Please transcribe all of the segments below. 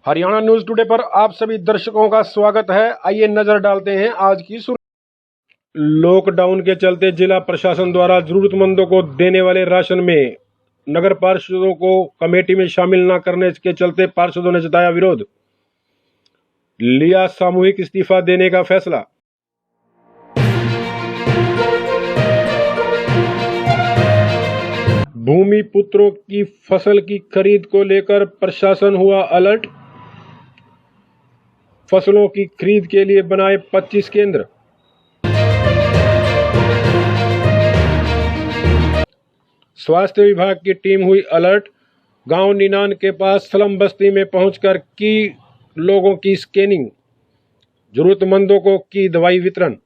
Haryana news today पर आप सभी दर्शकों का स्वागत है। आइए नजर डालते हैं आज की सुर्खी। लॉकडाउन के चलते जिला प्रशासन द्वारा जरूरतमंदों को देने वाले राशन में नगर पार्षदों को कमेटी में शामिल न करने के चलते पार्षदों ने जताया विरोध, लिया सामूहिक इस्तीफा देने का फैसला। भूमि पुत्रों की फसल की खरीद को लेकर प्रशासन हुआ अलर्ट, फसलों की खरीद के लिए बनाए 25 केंद्र। स्वास्थ्य विभाग की टीम हुई अलर्ट, गांव निनान के पास स्लम बस्ती में पहुंचकर की लोगों की स्कैनिंग, जरूरतमंदों को की दवाई वितरण।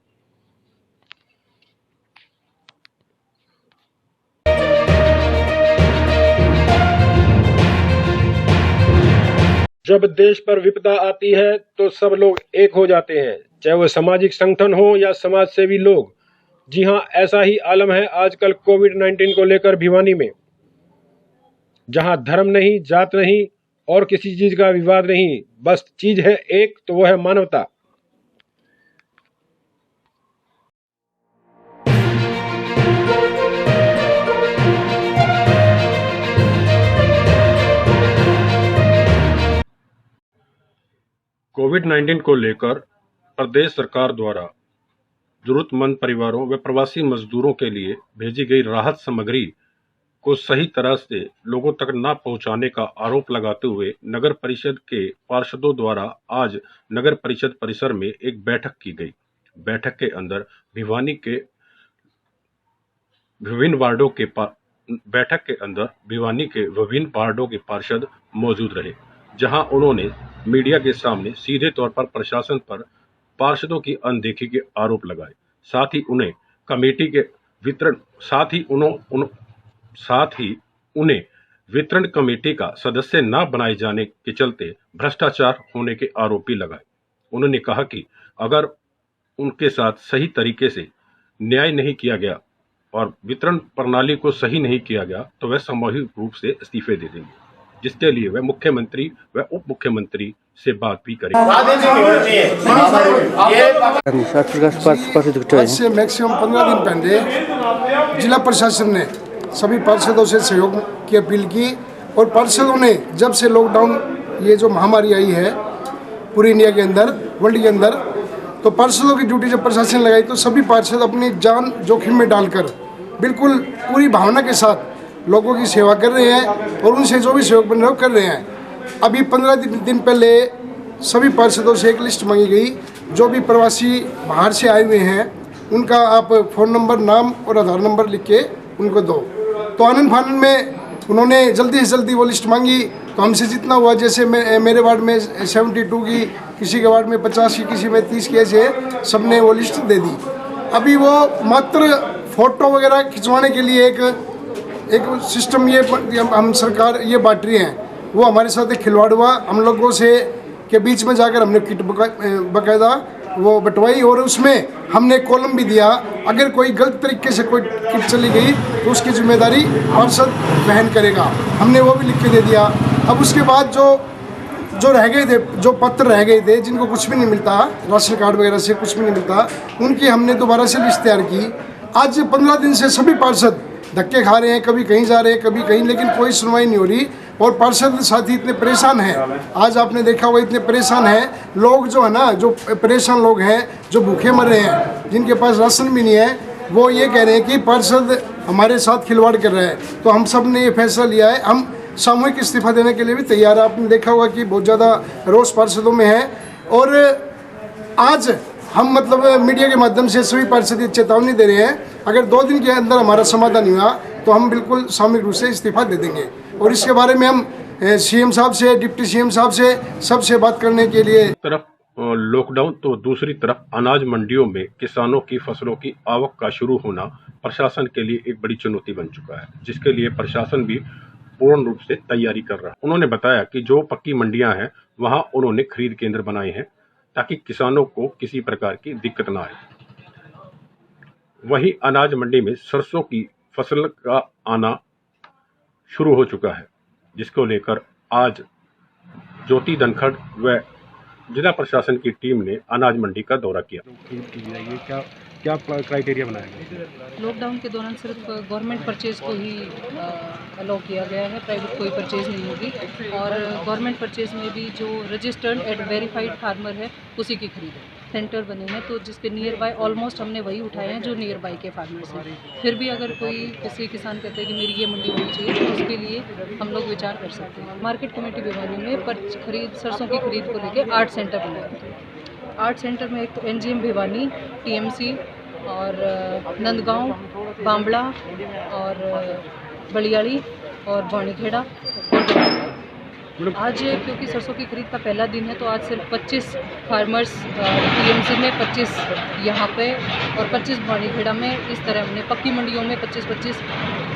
जब देश पर विपदा आती है तो सब लोग एक हो जाते हैं, चाहे वह सामाजिक संगठन हो या समाज सेवी लोग। जी हां, ऐसा ही आलम है आजकल कोविड-19 को लेकर भिवानी में, जहां धर्म नहीं, जात नहीं और किसी चीज का विवाद नहीं, बस चीज है एक, तो वो है मानवता। कोविड-19 को लेकर प्रदेश सरकार द्वारा जरूरतमंद परिवारों व प्रवासी मजदूरों के लिए भेजी गई राहत सामग्री को सही तरह से लोगों तक न पहुंचाने का आरोप लगाते हुए नगर परिषद के पार्षदों द्वारा आज नगर परिषद परिसर में एक बैठक की गई। बैठक के अंदर भिवानी के विभिन्न वार्डों के पार्षद मौजूद रहे, जहां उन्होंने मीडिया के सामने सीधे तौर पर प्रशासन पर पार्षदों की अनदेखी के आरोप लगाए। साथ ही उन्हें कमेटी के वितरण साथ ही उन्हें वितरण कमेटी का सदस्य न बनाए जाने के चलते भ्रष्टाचार होने के आरोप भी लगाए। उन्होंने कहा कि अगर उनके साथ सही तरीके से न्याय नहीं किया गया और वितरण प्रणाली को सही नहीं किया गया तो वह सामूहिक रूप से इस्तीफे दे देंगे, जिसके लिए वह मुख्यमंत्री व उप मुख्यमंत्री से बात भी करेंगे। आज से मैक्सिमम 15 दिन पहले जिला प्रशासन ने सभी पार्षदों से सहयोग की अपील की और पार्षदों ने जब से लॉकडाउन ये जो महामारी आई है पूरी इंडिया के अंदर, वर्ल्ड के अंदर, तो पार्षदों की ड्यूटी जब प्रशासन लगाई तो सभी पार्षद अपनी जान जोखिम में डालकर बिल्कुल पूरी भावना के साथ लोगों की सेवा कर रहे हैं और उनसे जो भी सहयोग बन रहा है कर रहे हैं। अभी 15 दिन पहले सभी पार्षदों से एक लिस्ट मांगी गई, जो भी प्रवासी बाहर से आए हुए हैं उनका आप फ़ोन नंबर, नाम और आधार नंबर लिख के उनको दो। तो आनंद फानंद में उन्होंने जल्दी से जल्दी वो लिस्ट मांगी, तो हमसे जितना हुआ, जैसे मेरे वार्ड में 72 की, किसी के वार्ड में 50 की, किसी में 30 की, ऐसे सबने वो लिस्ट दे दी। अभी वो मात्र फ़ोटो वगैरह खिंचवाने के लिए एक सिस्टम ये हम सरकार ये बांट रही है, वो हमारे साथ एक खिलवाड़ हुआ। हम लोगों से के बीच में जाकर हमने किट बाकायदा वो बंटवाई और उसमें हमने कॉलम भी दिया, अगर कोई गलत तरीके से कोई किट चली गई तो उसकी जिम्मेदारी पार्षद वहन करेगा, हमने वो भी लिख के दे दिया। अब उसके बाद जो रह गए थे, जो पत्र रह गए थे जिनको कुछ भी नहीं मिलता, राशन कार्ड वगैरह से कुछ भी नहीं मिलता, उनकी हमने दोबारा से लिस्ट तैयार की। आज 15 दिन से सभी पार्षद धक्के खा रहे हैं, कभी कहीं जा रहे हैं, कभी कहीं, लेकिन कोई सुनवाई नहीं हो रही और पार्षद साथी इतने परेशान हैं। आज आपने देखा होगा इतने परेशान हैं लोग, जो है ना, जो परेशान लोग हैं, जो भूखे मर रहे हैं, जिनके पास राशन भी नहीं है, वो ये कह रहे हैं कि पार्षद हमारे साथ खिलवाड़ कर रहे हैं। तो हम सब ने ये फैसला लिया है, हम सामूहिक इस्तीफा देने के लिए भी तैयार है। आपने देखा होगा कि बहुत ज़्यादा रोष पार्षदों में है और आज हम मीडिया के माध्यम से सभी पार्षद चेतावनी दे रहे हैं, अगर 2 दिन के अंदर हमारा समाधान नहीं हुआ तो हम बिल्कुल सामूहिक रूप से इस्तीफा दे देंगे। और इसके बारे में हम सीएम साहब से, डिप्टी सीएम साहब से, सबसे बात करने के लिए। तरफ लॉकडाउन तो दूसरी तरफ अनाज मंडियों में किसानों की फसलों की आवक का शुरू होना प्रशासन के लिए एक बड़ी चुनौती बन चुका है, जिसके लिए प्रशासन भी पूर्ण रूप से तैयारी कर रहा है। उन्होंने बताया कि जो पक्की मंडियां हैं वहां उन्होंने खरीद केंद्र बनाए हैं ताकि किसानों को किसी प्रकार की दिक्कत ना आए। वहीं अनाज मंडी में सरसों की फसल का आना शुरू हो चुका है, जिसको लेकर आज ज्योति धनखड़ व जिला प्रशासन की टीम ने अनाज मंडी का दौरा किया। की जाएगी, क्या क्या क्राइटेरिया बनाया गया? लॉकडाउन के दौरान सिर्फ गवर्नमेंट परचेज़ को ही अलाउ किया गया है, प्राइवेट कोई परचेज़ नहीं होगी। और गवर्नमेंट परचेज़ में भी जो रजिस्टर्ड एंड वेरीफाइड फार्मर है उसी की खरीद है। सेंटर बने हैं तो जिसके नियर बाय ऑलमोस्ट हमने वही उठाए हैं जो नियर बाय के फार्मर्स हैं। फिर भी अगर कोई किसी किसान कहते हैं कि मेरी ये मंडी होनी चाहिए तो उसके लिए हम लोग विचार कर सकते हैं। मार्केट कमेटी भिवानी में सरसों की खरीद को लेकर 8 सेंटर बनाए हैं। 8 सेंटर में एक तो एनजीएम भिवानी, टीएमसी और नंदगांव, बांबड़ा और बलियाड़ी और बाणीखेड़ा और आज क्योंकि सरसों की खरीद का पहला दिन है तो आज सिर्फ 25 फार्मर्स टीएमसी में, 25 यहाँ पे और 25 बाणीखेड़ा में, इस तरह हमने पक्की मंडियों में 25-25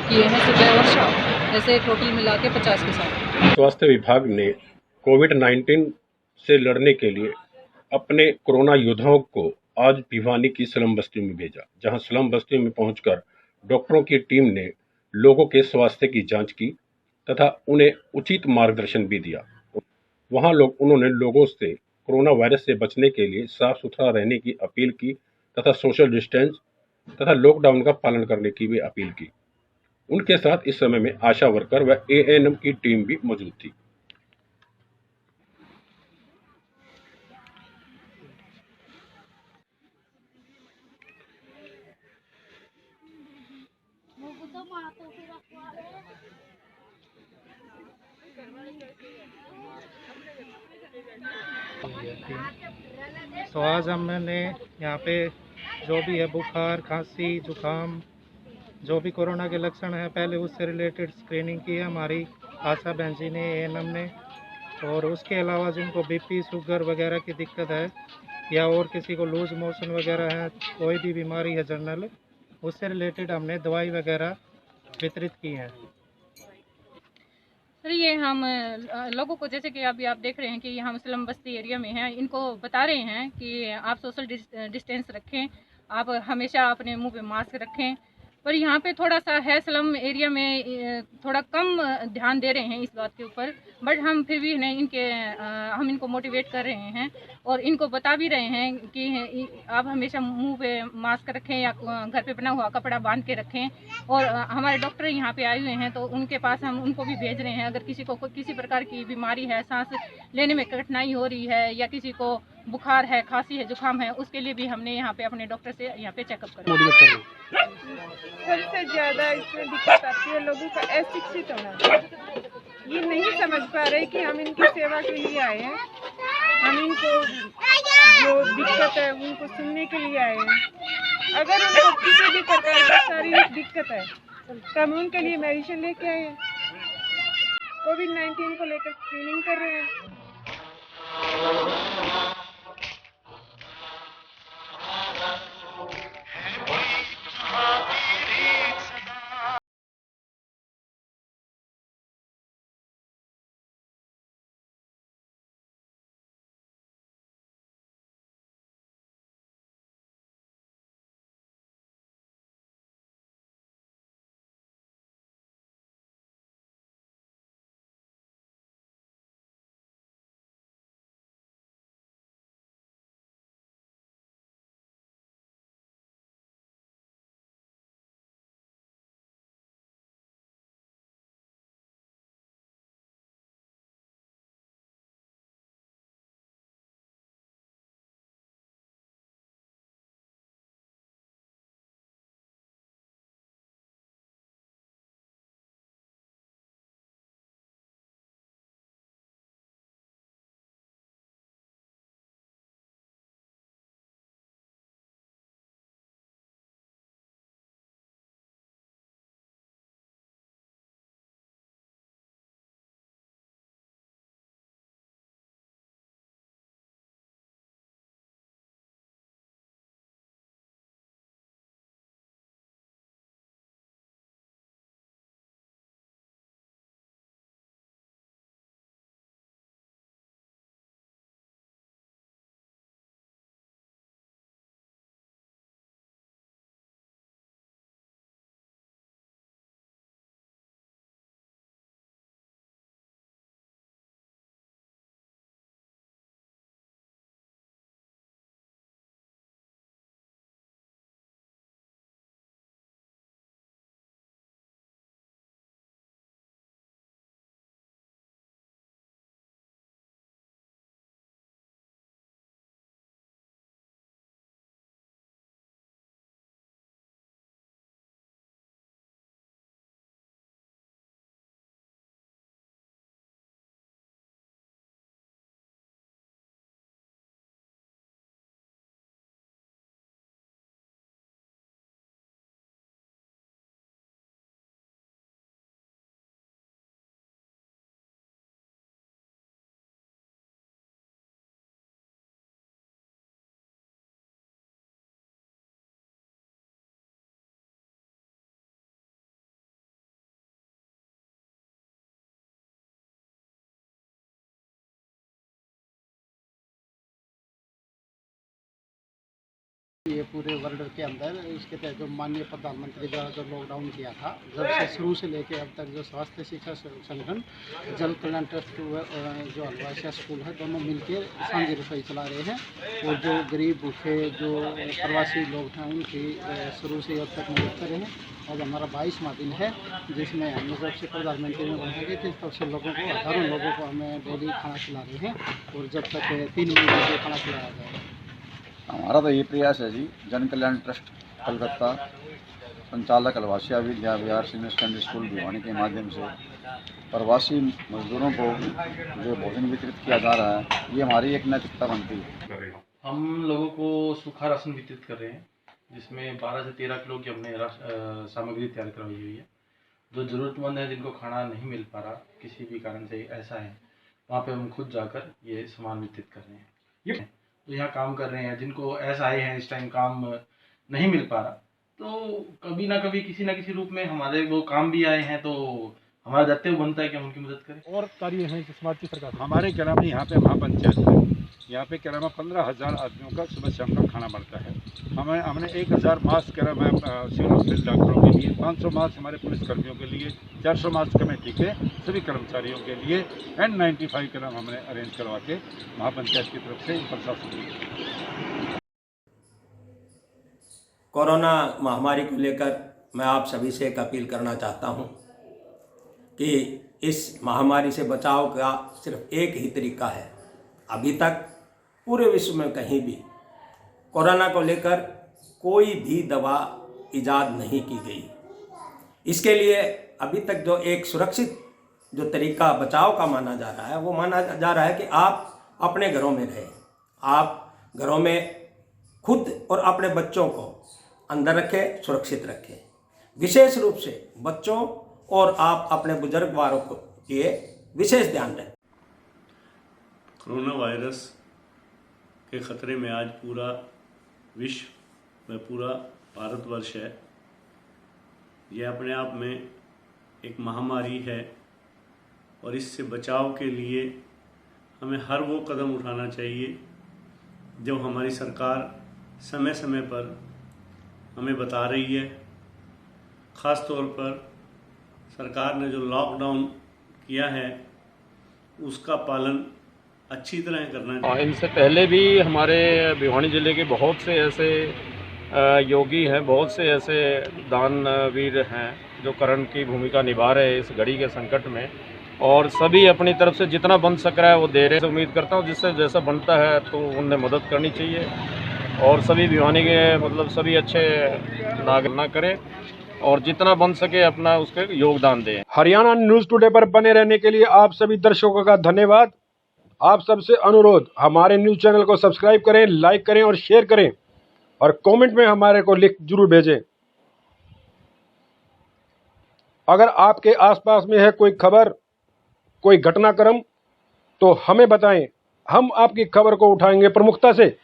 किए हैं सुबह और शाम, ऐसे टोटल मिला के 50 के साथ। स्वास्थ्य विभाग ने कोविड-19 से लड़ने के लिए अपने कोरोना योद्धाओं को आज भिवानी की स्लम बस्ती में भेजा, जहां स्लम बस्ती में पहुंचकर डॉक्टरों की टीम ने लोगों के स्वास्थ्य की जांच की तथा उन्हें उचित मार्गदर्शन भी दिया। उन्होंने लोगों से कोरोना वायरस से बचने के लिए साफ सुथरा रहने की अपील की तथा सोशल डिस्टेंस तथा लॉकडाउन का पालन करने की भी अपील की। उनके साथ इस समय में आशा वर्कर व एएनएम की टीम भी मौजूद थी। तो आज हमने यहाँ पे जो भी है बुखार, खांसी, जुकाम, जो भी कोरोना के लक्षण हैं पहले उससे रिलेटेड स्क्रीनिंग की है हमारी आशा बहन जी ने, एएनएम ने। और उसके अलावा जिनको बीपी, शुगर वगैरह की दिक्कत है या और किसी को लूज मोशन वगैरह है, कोई भी बीमारी है जनरल, उससे रिलेटेड हमने दवाई वगैरह वितरित की हैं। सर ये हम लोगों को, जैसे कि अभी आप देख रहे हैं कि हम स्लम बस्ती एरिया में हैं, इनको बता रहे हैं कि आप सोशल डिस्टेंस रखें, आप हमेशा अपने मुंह पे मास्क रखें। पर यहाँ पे थोड़ा सा है स्लम एरिया में थोड़ा कम ध्यान दे रहे हैं इस बात के ऊपर, बट हम फिर भी हम इनको मोटिवेट कर रहे हैं और इनको बता भी रहे हैं कि आप हमेशा मुंह पे मास्क रखें या घर पे बना हुआ कपड़ा बांध के रखें। और हमारे डॉक्टर यहाँ पे आए हुए हैं तो उनके पास हम उनको भी भेज रहे हैं। अगर किसी को किसी प्रकार की बीमारी है, सांस लेने में कठिनाई हो रही है या किसी को बुखार है, खांसी है, जुकाम है, उसके लिए भी हमने यहाँ पे अपने डॉक्टर से यहाँ पे चेकअप करा। सबसे ज़्यादा इसमें दिक्कत आती है लोगों का अशिक्षित होना। ये नहीं समझ पा रहे कि हम इनकी सेवा के लिए आए हैं, हम इनको जो दिक्कत है उनको सुनने के लिए आए हैं। अगर उनको किसी भी प्रकार की शारीरिक दिक्कत है तो हम उनके लिए मेडिसिन लेके आए हैं। कोविड-19 को लेकर स्क्रीनिंग कर रहे हैं। ये पूरे वर्ल्ड के अंदर इसके तहत जो माननीय प्रधानमंत्री द्वारा जो लॉकडाउन किया था, जब से शुरू से लेके अब तक जो स्वास्थ्य शिक्षा संगठन, जन कल्याण ट्रस्ट जो हलवासिया स्कूल है, दोनों मिलकर साझी रसोई चला रहे हैं। और जो गरीब भूखे जो प्रवासी लोग हैं उनकी शुरू से अब तक मदद कर रहे हैं। और हमारा 22वां दिन है जिसमें हमने जब से प्रधानमंत्री ने बनाई गई थी तब से लोगों को, हज़ारों लोगों को हमें डेली खाना खिला रहे हैं और जब तक 3 महीने से खाना खिलाया जाएगा। हमारा तो ये प्रयास है जी, जन कल्याण ट्रस्ट कलकत्ता संचालक Halwasia Vidya Vihar senior secondary school Bhiwani के माध्यम से प्रवासी मजदूरों को जो भोजन वितरित किया जा रहा है, ये हमारी एक नैतिकता बनती है। हम लोगों को सूखा राशन वितरित कर रहे हैं, जिसमें 12 से 13 किलो की हमने सामग्री तैयार करवाई हुई है। जो ज़रूरतमंद है, जिनको खाना नहीं मिल पा रहा, किसी भी कारण से ऐसा है, वहाँ पे हम खुद जाकर ये सामान वितरित कर रहे हैं। तो यहाँ काम कर रहे हैं, जिनको ऐसा आए हैं इस टाइम काम नहीं मिल पा रहा, तो कभी ना कभी किसी ना किसी रूप में हमारे वो काम भी आए हैं, तो हमारा दायित्व बनता है कि हम उनकी मदद करें। और कार्य हैं समाज की सरकार हमारे ग्राम में यहाँ पे महापंचायत है, यहाँ पे क्या नाम है 15,000 आदमियों का सुबह शाम का खाना बनता है। हमने 1,000 मास्क क्या नाम है सिविल हॉस्पिटल डॉक्टरों के लिए, 500 मास्क हमारे पुलिसकर्मियों के लिए, 400 मास्क कमेटी के सभी कर्मचारियों के लिए, N95 का नाम हमने अरेंज करवा के महापंचायत की तरफ से प्रशासन की। कोरोना महामारी को लेकर मैं आप सभी से एक अपील करना चाहता हूँ कि इस महामारी से बचाव का सिर्फ एक ही तरीका है। अभी तक पूरे विश्व में कहीं भी कोरोना को लेकर कोई भी दवा इजाद नहीं की गई। इसके लिए अभी तक जो एक सुरक्षित जो तरीका बचाव का माना जा रहा है, वो माना जा रहा है कि आप अपने घरों में रहें। आप घरों में खुद और अपने बच्चों को अंदर रखें, सुरक्षित रखें। विशेष रूप से बच्चों और आप अपने बुजुर्ग वालों को लिए विशेष ध्यान दें। कोरोना वायरस के ख़तरे में आज पूरा विश्व में पूरा भारतवर्ष है। यह अपने आप में एक महामारी है और इससे बचाव के लिए हमें हर वो कदम उठाना चाहिए जो हमारी सरकार समय समय पर हमें बता रही है। ख़ास तौर पर सरकार ने जो लॉकडाउन किया है उसका पालन अच्छी तरह करना चाहिए। इनसे पहले भी हमारे भिवानी ज़िले के बहुत से ऐसे योगी हैं, बहुत से ऐसे दानवीर हैं जो करण की भूमिका निभा रहे हैं इस घड़ी के संकट में, और सभी अपनी तरफ से जितना बन सक रहा है वो दे रहे हैं। उम्मीद करता हूँ जिससे जैसा बनता है तो उन्हें मदद करनी चाहिए और सभी भिवानी के मतलब सभी अच्छे नागरिक ना करें और जितना बन सके अपना उसके योगदान दें। हरियाणा न्यूज़ टुडे पर बने रहने के लिए आप सभी दर्शकों का धन्यवाद। आप सबसे अनुरोध, हमारे न्यूज़ चैनल को सब्सक्राइब करें, लाइक करें और शेयर करें और कमेंट में हमारे को लिख जरूर भेजें। अगर आपके आसपास में है कोई खबर, कोई घटनाक्रम, तो हमें बताएं, हम आपकी खबर को उठाएंगे प्रमुखता से